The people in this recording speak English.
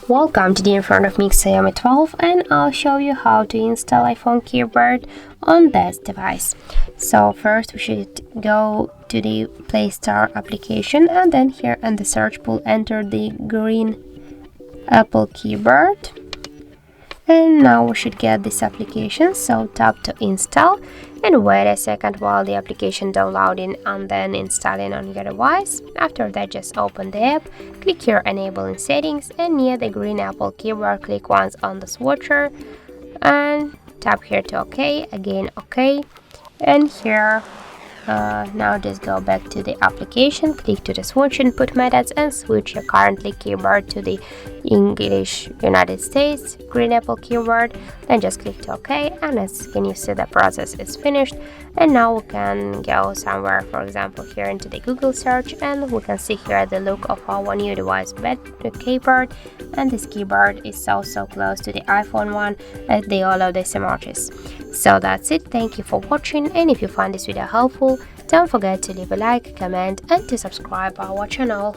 Welcome to the in front of me Xiaomi 12, and I'll show you how to install iPhone keyboard on this device. So first we should go to the Play Store application, and then here in the search pool enter the green Apple keyboard. And now we should get this application, so tap to install and wait a second while the application downloading and then installing on your device. After that, just open the app, click here enable in settings, and near the green Apple keyboard click once on the switcher and tap here to OK, again OK, and here now just go back to the application, click to the switch input methods and switch your currently keyboard to the English United States green Apple keyboard. Then just click to OK, and as can you see the process is finished. And now we can go somewhere, for example here into the Google search, and we can see here the look of our new device keyboard, and this keyboard is so close to the iPhone one as they all of these emojis. So that's it, thank you for watching, and if you find this video helpful, don't forget to leave a like, comment and to subscribe our channel.